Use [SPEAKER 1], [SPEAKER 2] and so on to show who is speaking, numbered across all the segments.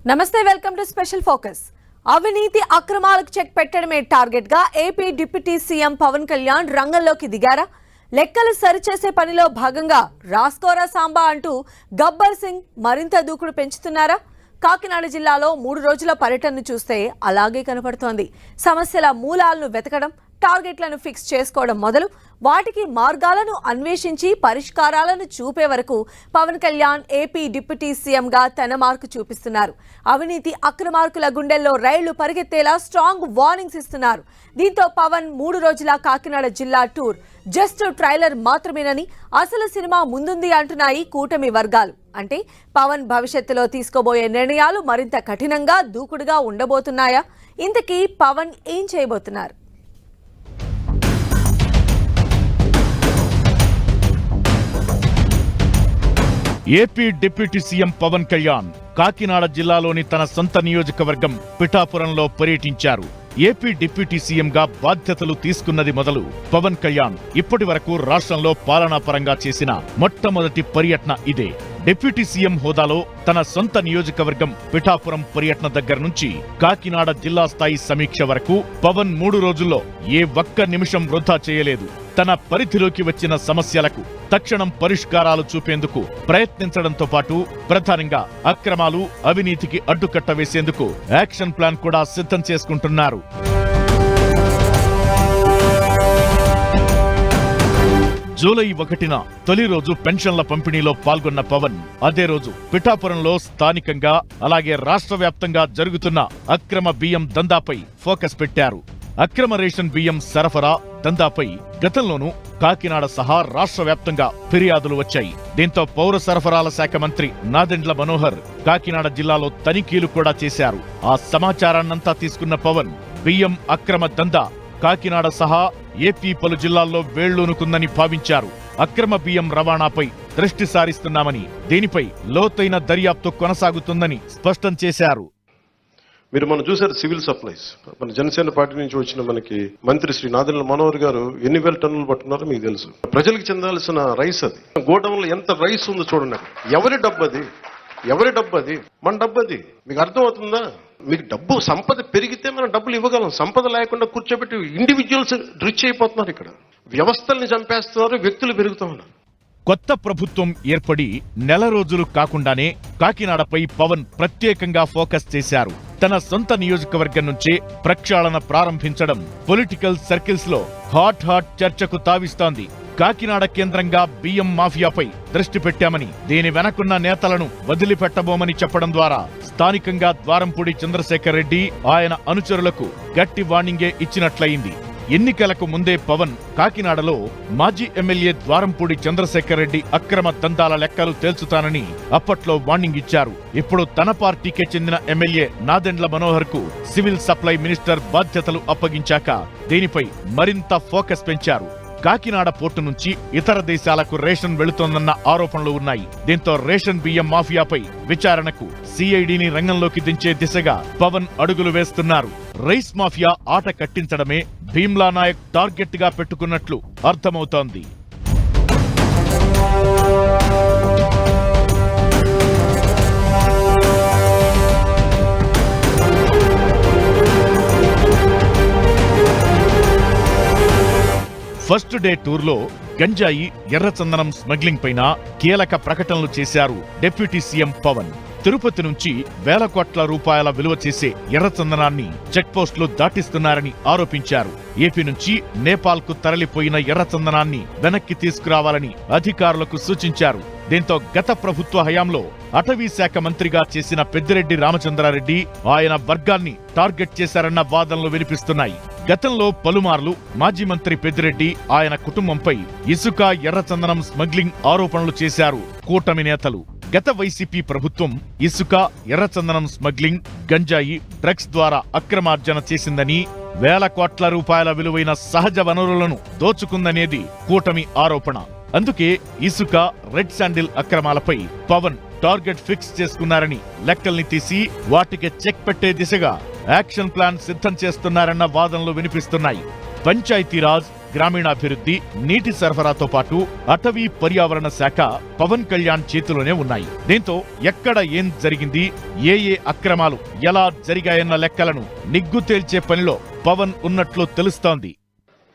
[SPEAKER 1] నమస్తే, welcome to special focus. అవినీతి అక్రమాలకు చెక్ పెట్టడమే టార్గెట్ గా AP deputy CM Pawan Kalyan రంగంలోకి దిగారా? లెక్కలు సరిచేసే పనిలో భాగంగా రాస్కోరా సాంబా అంటూ గబ్బర్ సింగ్ మరింత దూకుడు పెంచుతున్నారా? కాకినాడ జిల్లాలో 3 రోజుల పర్యటనను చూస్తే అలాగే కనపడుతోంది. సమస్యల మూలాలను వెతకడం, టార్గెట్లను ఫిక్స్ చేసుకోవడం మొదలు వాటికి మార్గాలను అన్వేషించి పరిష్కారాలను చూపే వరకు పవన్ కళ్యాణ్ ఏపీ డిప్యూటీ సీఎంగా తన మార్కు చూపిస్తున్నారు. అవినీతి అక్రమార్కుల గుండెల్లో రైళ్లు పరిగెత్తేలా స్ట్రాంగ్ వార్నింగ్స్ ఇస్తున్నారు. దీంతో పవన్ 3 రోజుల కాకినాడ జిల్లా టూర్ జస్ట్ ట్రైలర్ మాత్రమేనని, అసలు సినిమా ముందుంది అంటున్నాయి కూటమి వర్గాలు. అంటే పవన్ భవిష్యత్తులో తీసుకోబోయే నిర్ణయాలు మరింత కఠినంగా, దూకుడుగా ఉండబోతున్నాయా? ఇంతకీ పవన్ ఏం చేయబోతున్నారు?
[SPEAKER 2] AP deputy CM Pawan Kalyan Kakinada జిల్లాలోని తన సొంత నియోజకవర్గం పిఠాపురంలో పర్యటించారు. ఏపీ డిప్యూటీ సీఎంగా బాధ్యతలు తీసుకున్నది మొదలు పవన్ కళ్యాణ్ ఇప్పటి వరకు రాష్ట్రంలో పాలనాపరంగా చేసిన మొట్టమొదటి పర్యటన ఇదే. డిప్యూటీ సీఎం హోదాలో తన సొంత నియోజకవర్గం పిఠాపురం పర్యటన దగ్గర నుంచి కాకినాడ జిల్లా స్థాయి సమీక్ష వరకు పవన్ 3 రోజుల్లో ఏ ఒక్క నిమిషం వృధా చేయలేదు. తన పరిధిలోకి వచ్చిన సమస్యలకు తక్షణం పరిష్కారాలు చూపేందుకు ప్రయత్నించడంతో పాటు ప్రధానంగా అక్రమాలు, అవినీతికి అడ్డుకట్ట వేసేందుకు యాక్షన్ ప్లాన్ కూడా సిద్ధం చేసుకుంటున్నారు. జూలై 1న తొలి రోజు పెన్షన్ల పంపిణీలో పాల్గొన్న పవన్ అదే రోజు పిఠాపురంలో స్థానికంగా అలాగే రాష్ట్ర వ్యాప్తంగా జరుగుతున్న అక్రమ బియ్యం దందాపై ఫోకస్ పెట్టారు. అక్రమ రేషన్ బియ్యం సరఫరా దందాపై గతంలోనూ కాకినాడ సహా రాష్ట్ర వ్యాప్తంగా ఫిర్యాదులు వచ్చాయి. దీంతో పౌర సరఫరాల శాఖ మంత్రి నాదెండ్ల మనోహర్ కాకినాడ జిల్లాలో తనిఖీలు కూడా చేశారు. ఆ సమాచారాన్నంతా తీసుకున్న పవన్ బియ్యం అక్రమ దందా కాకినాడ సహా ఏపీ పలు జిల్లాల్లో వేళ్లూనుకుందని భావించారు. అక్రమ బియ్యం రవాణాపై దృష్టి సారిస్తున్నామని, దీనిపై లోతైన దర్యాప్తు కొనసాగుతుందని స్పష్టం చేశారు.
[SPEAKER 3] మీరు మనం చూసారు సివిల్ సప్లైస్, మన జనసేన పార్టీ నుంచి వచ్చిన మనకి మంత్రి శ్రీ నాదెండ్ల మనోహర్ గారు ఎన్ని వేల టన్నులు పట్టున్నారో మీకు తెలుసు. ప్రజలకు చెందాల్సిన రైస్ అది. గోడౌన్లో ఎంత రైస్ ఉందో చూడండి. ఎవరి డబ్బు అది? ఎవరి డబ్బు అది? మన డబ్బు అది. మీకు అర్థం అవుతుందా? మీకు డబ్బు సంపద పెరిగితే మనం డబ్బులు ఇవ్వగలం. సంపద లేకుండా కూర్చోబెట్టి ఇండివిజువల్స్ రిచ్ అయిపోతున్నారు. ఇక్కడ వ్యవస్థల్ని చంపేస్తున్నారు, వ్యక్తులు పెరుగుతూ ఉన్నారు.
[SPEAKER 2] కొత్త ప్రభుత్వం ఏర్పడి నెల రోజులు కాకుండానే కాకినాడపై పవన్ ప్రత్యేకంగా ఫోకస్ చేశారు. తన సొంత నియోజకవర్గం నుంచే ప్రక్షాళన ప్రారంభించడం పొలిటికల్ సర్కిల్స్ లో హాట్ చర్చకు తావిస్తోంది. కాకినాడ కేంద్రంగా బియ్యం మాఫియాపై దృష్టి పెట్టామని, దీని వెనకున్న నేతలను వదిలిపెట్టబోమని చెప్పడం ద్వారా స్థానికంగా ద్వారంపూడి చంద్రశేఖర్ రెడ్డి, ఆయన అనుచరులకు గట్టి వార్నింగే ఇచ్చినట్లయింది. ఎన్నికలకు ముందే పవన్ కాకినాడలో మాజీ ఎమ్మెల్యే ద్వారంపూడి చంద్రశేఖర్ రెడ్డి అక్రమ దందాల లెక్కలు తేల్చుతానని అప్పట్లో వార్నింగ్ ఇచ్చారు. ఇప్పుడు తన పార్టీకే చెందిన ఎమ్మెల్యే నాదెండ్ల మనోహర్ కు సివిల్ సప్లై మినిస్టర్ బాధ్యతలు అప్పగించాక దీనిపై మరింత ఫోకస్ పెంచారు. కాకినాడ పోర్టు నుంచి ఇతర దేశాలకు రేషన్ వెళుతోందన్న ఆరోపణలు ఉన్నాయి. దీంతో రేషన్ బియ్యం మాఫియాపై విచారణకు సిఐడిని రంగంలోకి దించే దిశగా పవన్ అడుగులు వేస్తున్నారు. రైస్ మాఫియా ఆట కట్టించడమే భీమ్లా నాయక్ టార్గెట్ గా పెట్టుకున్నట్లు అర్థమవుతోంది. ఫస్ట్ డే టూర్లో గంజాయి, ఎర్రచందనం స్మగ్లింగ్ పైన కీలక ప్రకటనలు చేశారు డిప్యూటీ సీఎం పవన్. తిరుపతి నుంచి వేల కోట్ల రూపాయల విలువ చేసే ఎర్రచందనాన్ని చెక్ పోస్టులు దాటిస్తున్నారని ఆరోపించారు. ఏపీ నుంచి నేపాల్ కు తరలిపోయిన ఎర్రచందనాన్ని వెనక్కి తీసుకురావాలని అధికారులకు సూచించారు. దీంతో గత ప్రభుత్వ హయాంలో అటవీ శాఖ మంత్రిగా చేసిన పెద్దిరెడ్డి రామచంద్రారెడ్డి, ఆయన వర్గాన్ని టార్గెట్ చేశారన్న వాదనలు వినిపిస్తున్నాయి. గతంలో పలుమార్లు మాజీ మంత్రి పెద్దిరెడ్డి, ఆయన కుటుంబంపై ఇసుక, ఎర్రచందనం స్మగ్లింగ్ ఆరోపణలు చేశారు కూటమి నేతలు. గత వైసీపీ ప్రభుత్వం ఇసుక, ఎర్రచందనం స్మగ్లింగ్, గంజాయి, డ్రగ్స్ ద్వారా అక్రమార్జన చేసిందని, వేల కోట్ల రూపాయల విలువైన సహజ వనరులను దోచుకుందనేది కూటమి ఆరోపణ. అందుకే ఇసుక, రెడ్ శాండిల్ అక్రమాలపై పవన్ టార్గెట్ ఫిక్స్ చేసుకున్నారని లెక్కల్ని తీసి వాటికి చెక్ పెట్టే దిశగా యాక్షన్ ప్లాన్ సిద్ధం చేస్తున్నారన్న వాదనలు వినిపిస్తున్నాయి. పంచాయతీరాజ్, గ్రామీణాభివృద్ధి, నీటి సరఫరాతో పాటు అటవీ పర్యావరణ శాఖ పవన్ కళ్యాణ్ చేతిలోనే ఉన్నాయి. దీంతో ఎక్కడ ఏం జరిగింది, ఏ అక్రమాలు ఎలా జరిగాయన్న లెక్కలను నిగ్గు తేల్చే పనిలో పవన్ ఉన్నట్లు తెలుస్తోంది.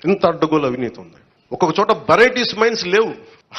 [SPEAKER 3] ఇంత అడ్డగోలు అవినీతి ఉంది. ఒక్కొక్క చోట వెరైటీస్ మైన్స్ లేవు,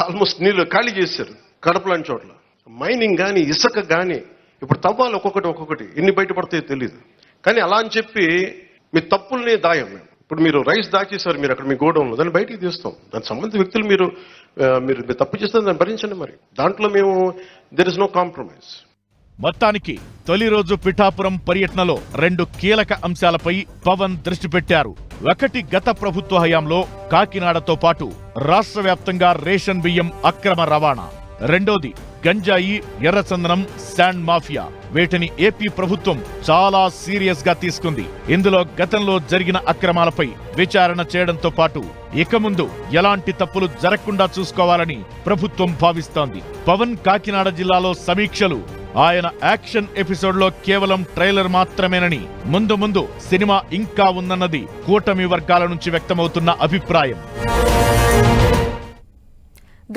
[SPEAKER 3] ఆల్మోస్ట్ నీళ్ళు ఖాళీ చేశారు. కడప లాంటి చోట్ల మైనింగ్ కానీ ఇసుక కానీ ఇప్పుడు తవ్వాలి ఒక్కొక్కటి ఎన్ని బయటపడతాయో తెలియదు. కానీ అలా అని చెప్పి మీ తప్పుల్ని దాయం. ఇప్పుడు మీరు రైస్ దాచేశారు, మీరు అక్కడ మీ గోడౌన్లో, దాన్ని బయటికి తీస్తాం. దానికి సంబంధించిన వ్యక్తులు మీరు తప్పు చేస్తే దాన్ని భరించండి. మరి దాంట్లో మేము దెర్ ఇస్ నో కాంప్రమైజ్.
[SPEAKER 2] మొత్తానికి తొలి రోజు పిఠాపురం పర్యటనలో 2 కీలక అంశాలపై పవన్ దృష్టి పెట్టారు. ఒకటి, గత ప్రభుత్వ హయాంలో కాకినాడతో పాటు రాష్ట్ర వ్యాప్తంగా రేషన్ బియ్యం అక్రమ రవాణా. రెండోది, గంజాయి, ఎర్రచందనం, శాండ్ మాఫియా. వీటిని ఏపీ ప్రభుత్వం చాలా సీరియస్ గా తీసుకుంది. ఇందులో గతంలో జరిగిన అక్రమాలపై విచారణ చేయడంతో పాటు ఇక ముందు ఎలాంటి తప్పులు జరగకుండా చూసుకోవాలని ప్రభుత్వం భావిస్తోంది. పవన్ కాకినాడ జిల్లాలో సమీక్షలు ఆయన యాక్షన్ ఎపిసోడ్ లో కేవలం ట్రైలర్ మాత్రమేనని, ముందు సినిమా ఇంకా ఉందన్నది కూటమి వర్గాల నుంచి వ్యక్తమవుతున్న అభిప్రాయం.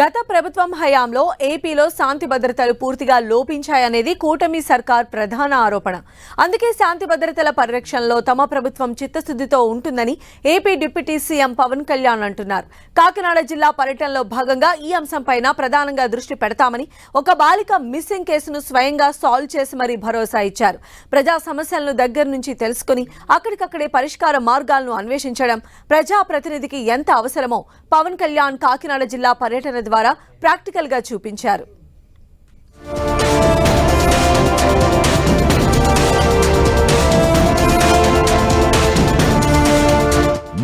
[SPEAKER 1] గత ప్రభుత్వం హయాంలో ఏపీలో శాంతి భద్రతలు పూర్తిగా లోపించాయనేది కూటమి సర్కార్ ప్రధాన ఆరోపణ. అందుకే శాంతి భద్రతల పరిరక్షణలో తమ ప్రభుత్వం చిత్తశుద్ధితో ఉంటుందని AP deputy CM Pawan Kalyan అంటున్నారు. కాకినాడ జిల్లా పర్యటనలో భాగంగా ఈ అంశంపైన ప్రధానంగా దృష్టి పెడతామని, ఒక బాలిక మిస్సింగ్ కేసును స్వయంగా సాల్వ్ చేసి మరీ భరోసా ఇచ్చారు. ప్రజా సమస్యలను దగ్గర నుంచి తెలుసుకుని అక్కడికక్కడే పరిష్కార మార్గాలను అన్వేషించడం ప్రజాప్రతినిధికి ఎంత అవసరమో పవన్ కళ్యాణ్ కాకినాడ జిల్లా పర్యటన ద్వారా ప్రాక్టికల్ గా చూపించారు.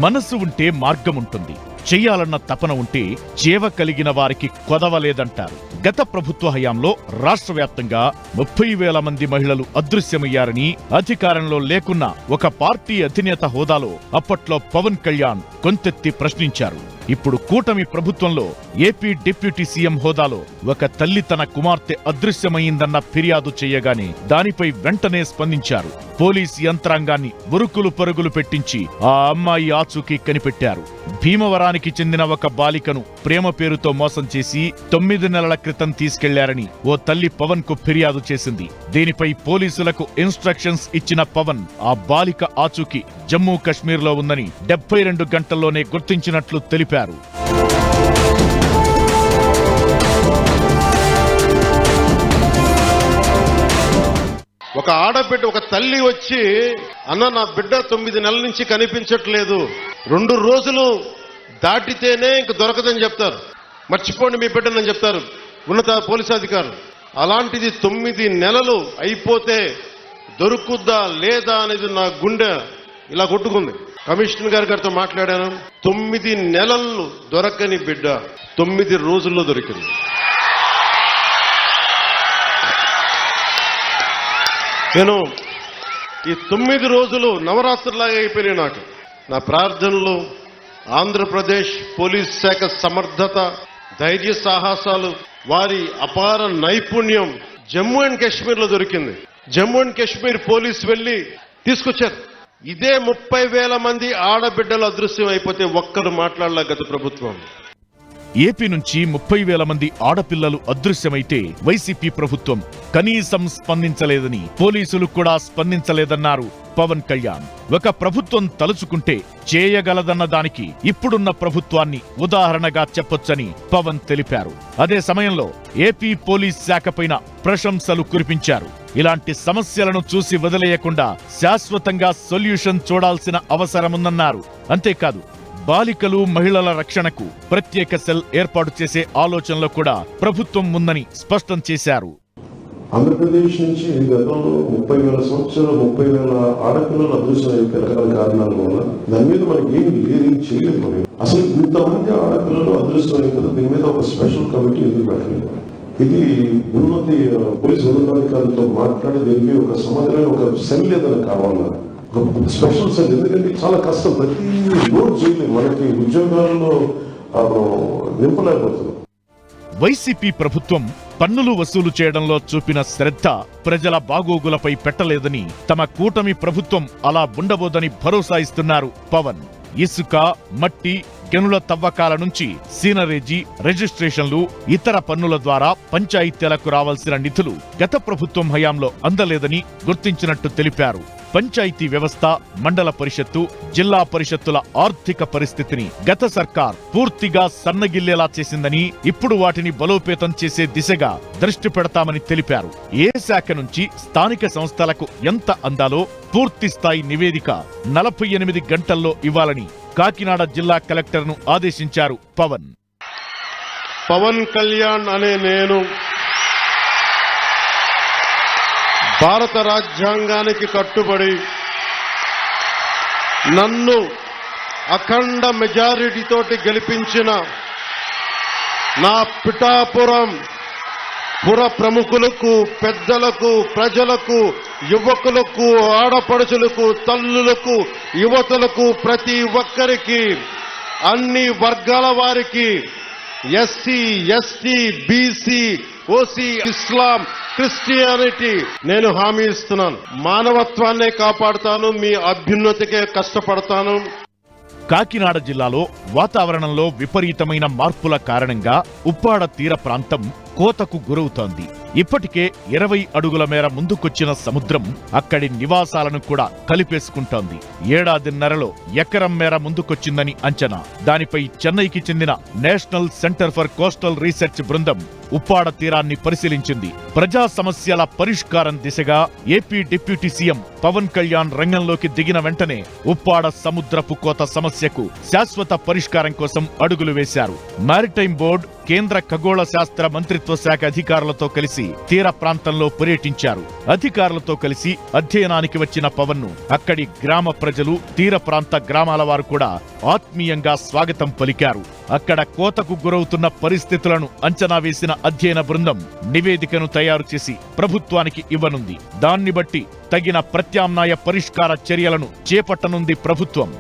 [SPEAKER 2] మనసు ఉంటే మార్గం ఉంటుంది, చెయ్యాలన్న తపన ఉంటే చేవ కలిగిన వారికి కొదవలేదంటారు. గత ప్రభుత్వ హయాంలో రాష్ట్ర వ్యాప్తంగా 30,000 మంది మహిళలు అదృశ్యమయ్యారని, అధికారంలో లేకున్నా ఒక పార్టీ అధినేత హోదాలో అప్పట్లో పవన్ కళ్యాణ్ కొంతెత్తి ప్రశ్నించారు. ఇప్పుడు కూటమి ప్రభుత్వంలో ఏపీ డిప్యూటీ సీఎం హోదాలో ఒక తల్లి తన కుమార్తె అదృశ్యమైందన్న ఫిర్యాదు చేయగానే దానిపై వెంటనే స్పందించారు. పోలీస్ యంత్రాంగాన్ని ఉరుకులు పరుగులు పెట్టించి ఆ అమ్మాయి ఆచూకీ కనిపెట్టారు. భీమవరానికి చెందిన ఒక బాలికను ప్రేమ పేరుతో మోసం చేసి 9 నెలల క్రితం తీసుకెళ్లారని ఓ తల్లి పవన్ కు ఫిర్యాదు చేసింది. దీనిపై పోలీసులకు ఇన్స్ట్రక్షన్స్ ఇచ్చిన పవన్ ఆ బాలిక ఆచూకీ జమ్మూ కశ్మీర్ లో ఉందని 72 గంటల్లోనే గుర్తించినట్లు తెలిపారు.
[SPEAKER 3] ఒక ఆడబిడ్డ, ఒక తల్లి వచ్చి, అన్న నా బిడ్డ 9 నెలల నుంచి కనిపించట్లేదు, 2 రోజులు దాటితేనే ఇంక దొరకదని చెప్తారు. మర్చిపోండి మీ బిడ్డనని చెప్తారు ఉన్నత పోలీసు అధికారులు. అలాంటిది 9 నెలలు అయిపోతే దొరుకుద్దా లేదా అనేది నా గుండె ఇలా కొట్టుకుంది. కమిషనర్ గారితో మాట్లాడాను. 9 నెలలు దొరకని బిడ్డ 9 రోజుల్లో దొరికింది. నేను ఈ 9 రోజులు నవరాత్రులాగా అయిపోయినాయి నాకు. నా ప్రార్థనలు, ఆంధ్రప్రదేశ్ పోలీస్ శాఖ సమర్థత, ధైర్య సాహసాలు, వారి అపార నైపుణ్యం జమ్మూ అండ్ కాశ్మీర్ లో దొరికింది. జమ్మూ అండ్ కాశ్మీర్ పోలీసు వెళ్లి తీసుకొచ్చారు. ఇదే 30,000 మంది ఆడబిడ్డలు అదృశ్యం అయిపోతే ఒక్కరు మాట్లాడలే గత ప్రభుత్వం.
[SPEAKER 2] ఏపీ నుంచి 30,000 మంది ఆడపిల్లలు అదృశ్యమైతే వైసీపీ ప్రభుత్వం కనీసం స్పందించలేదని, పోలీసులు కూడా స్పందించలేదన్నారు పవన్ కళ్యాణ్. ఒక ప్రభుత్వం తలుచుకుంటే చేయగలదన్న దానికి ఇప్పుడున్న ప్రభుత్వాన్ని ఉదాహరణగా చెప్పొచ్చని పవన్ తెలిపారు. అదే సమయంలో ఏపీ పోలీస్ శాఖపైన ప్రశంసలు కురిపించారు. ఇలాంటి సమస్యలను చూసి వదిలేయకుండా శాశ్వతంగా సొల్యూషన్ చూడాల్సిన అవసరముందన్నారు. అంతేకాదు, బాలికలు, మహిళల రక్షణకు ప్రత్యేక సెల్ ఏర్పాటు చేసే ఆలోచనలో కూడా ప్రభుత్వం ఉందని స్పష్టం చేశారు.
[SPEAKER 4] ఆంధ్రప్రదేశ్ నుంచి గతంలో 30,000 సంవత్సరాలు 30,000 ఆడపిల్లలు అదృశ్యమైన రకరకాల కారణాల వల్ల దాని మీద మనకి ఏం చేయలేదు. మనం అసలు ఇంతమంది ఆడపిల్లలు అదృశ్యమైన కదా, దీని మీద ఒక స్పెషల్ కమిటీ ఎందుకు పెట్టలేదు? ఇది ఉన్నతి పోలీసు ఉన్నతాధికారులతో మాట్లాడి దీనికి ఒక సమాధానం, ఒక సెల్ ఏదైనా కావాలా, ఒక స్పెషల్ సెల్. ఎందుకంటే చాలా కష్టం, ప్రతి రోజు చేయలేదు, మనకి ఉద్యోగాల్లో నింపలేకపోతున్నాం.
[SPEAKER 2] వైసీపీ ప్రభుత్వం పన్నులు వసూలు చేయడంలో చూపిన శ్రద్ధ ప్రజల బాగోగులపై పెట్టలేదని, తమ కూటమి ప్రభుత్వం అలా ఉండబోదని భరోసా ఇస్తున్నారు పవన్. ఇసుక, మట్టి, గనుల తవ్వకాల నుంచి సీనరేజీ, రిజిస్ట్రేషన్లు, ఇతర పన్నుల ద్వారా పంచాయతీలకు రావాల్సిన నిధులు గత ప్రభుత్వం హయాంలో అందలేదని గుర్తించినట్టు తెలిపారు. పంచాయతీ వ్యవస్థ, మండల పరిషత్తు, జిల్లా పరిషత్తుల ఆర్థిక పరిస్థితిని గత సర్కార్ పూర్తిగా సన్నగిల్లేలా చేసిందని, ఇప్పుడు వాటిని బలోపేతం చేసే దిశగా దృష్టి పెడతామని తెలిపారు. ఏ శాఖ నుంచి స్థానిక సంస్థలకు ఎంత అందాలో పూర్తి స్థాయి నివేదిక 48 గంటల్లో ఇవ్వాలని కాకినాడ జిల్లా కలెక్టర్ను ఆదేశించారు పవన్.
[SPEAKER 3] పవన్ కళ్యాణ్ అనే నేను భారత రాజ్యాంగానికి కట్టుబడి నన్ను అఖండ మెజారిటీతోటి గెలిపించిన నా పిఠాపురం పుర ప్రముఖులకు, పెద్దలకు, ప్రజలకు, యువకులకు, ఆడపడుచులకు, తల్లులకు, యువతులకు, ప్రతి ఒక్కరికి, అన్ని వర్గాల వారికి, ఎస్సీ, ఎస్టీ, బీసీ, ఓసీ, ఇస్లాం, క్రిస్టియానిటీ నేను హామీ ఇస్తున్నాను. మానవత్వాన్నే కాపాడుతాను, మీ అభ్యున్నతికే కష్టపడతాను.
[SPEAKER 2] కాకినాడ జిల్లాలో వాతావరణంలో విపరీతమైన మార్పుల కారణంగా ఉప్పాడ తీర ప్రాంతం కోతకు గురవుతోంది. ఇప్పటికే 20 అడుగుల మేర ముందుకొచ్చిన సముద్రం అక్కడి నివాసాలను కూడా కలిపేసుకుంటోంది. ఏడాదిన్నరలో ఎకరం మేర ముందుకొచ్చిందని అంచనా. దానిపై చెన్నైకి చెందిన national centre for coastal research బృందం ఉప్పాడ తీరాన్ని పరిశీలించింది. ప్రజా సమస్యల పరిష్కారం దిశగా AP deputy CM Pawan Kalyan రంగంలోకి దిగిన వెంటనే ఉప్పాడ సముద్రపు కోత సమస్యకు శాశ్వత పరిష్కారం కోసం అడుగులు వేశారు. మారిటైమ్ బోర్డు, కేంద్ర ఖగోళ శాస్త్ర మంత్రిత్వ శాఖ అధికారులతో కలిసి తీర ప్రాంతంలో పర్యటించారు. అధికారులతో కలిసి అధ్యయనానికి వచ్చిన పవన్ ను అక్కడి గ్రామ ప్రజలు, తీర ప్రాంత గ్రామాల వారు కూడా ఆత్మీయంగా స్వాగతం పలికారు. అక్కడ కోతకు గురవుతున్న పరిస్థితులను అంచనా వేసిన అధ్యయన బృందం నివేదికను తయారు చేసి ప్రభుత్వానికి ఇవ్వనుంది. దాన్ని బట్టి తగిన ప్రత్యామ్నాయ పరిష్కార చర్యలను చేపట్టనుంది ప్రభుత్వం.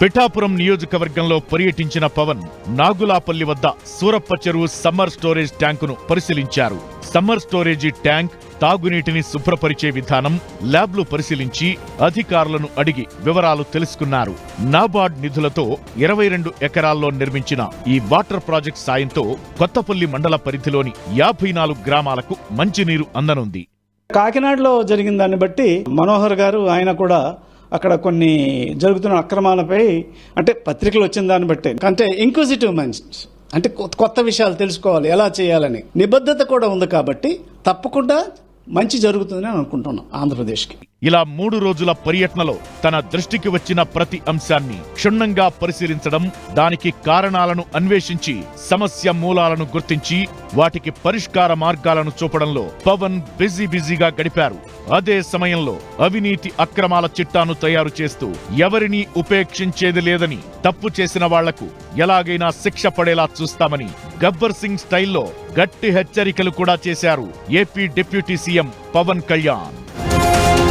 [SPEAKER 2] పిఠాపురం నియోజకవర్గంలో పర్యటించిన పవన్ నాగులాపల్లి వద్ద సూరప్ప చెరువు సమ్మర్ స్టోరేజ్ ట్యాంకును పరిశీలించారు. సమ్మర్ స్టోరేజీ ట్యాంక్, తాగునీటిని శుభ్రపరిచే విధానం, ల్యాబ్లు పరిశీలించి అధికారులను అడిగి వివరాలు తెలుసుకున్నారు. నాబార్డ్ నిధులతో 22 ఎకరాల్లో నిర్మించిన ఈ వాటర్ ప్రాజెక్ట్ సాయంతో కొత్తపల్లి మండల పరిధిలోని 54 గ్రామాలకు మంచినీరు అందనుంది.
[SPEAKER 5] కాకినాడలో జరిగిన దాన్ని బట్టి మనోహర్ గారు, ఆయన కూడా అక్కడ కొన్ని జరుగుతున్న అక్రమాలపై, అంటే పత్రికలు వచ్చిన దాన్ని బట్టి, అంటే ఇంక్విజిటివ్ మైండ్స్, అంటే కొత్త విషయాలు తెలుసుకోవాలి, ఎలా చేయాలని నిబద్ధత కూడా ఉంది. కాబట్టి తప్పకుండా మంచి జరుగుతుందని అనుకుంటున్నాం ఆంధ్రప్రదేశ్కి.
[SPEAKER 2] ఇలా 3 రోజుల పర్యటనలో తన దృష్టికి వచ్చిన ప్రతి అంశాన్ని క్షుణ్ణంగా పరిశీలించడం, దానికి కారణాలను అన్వేషించి సమస్య మూలాలను గుర్తించి వాటికి పరిష్కార మార్గాలను చూపడంలో పవన్ బిజీగా గడిపారు. అదే సమయంలో అవినీతి అక్రమాల చిట్టాను తయారు చేస్తూ ఎవరినీ ఉపేక్షించేది లేదని, తప్పు చేసిన వాళ్లకు ఎలాగైనా శిక్ష పడేలా చూస్తామని గబ్బర్ సింగ్ స్టైల్లో గట్టి హెచ్చరికలు కూడా చేశారు AP deputy CM Pawan Kalyan.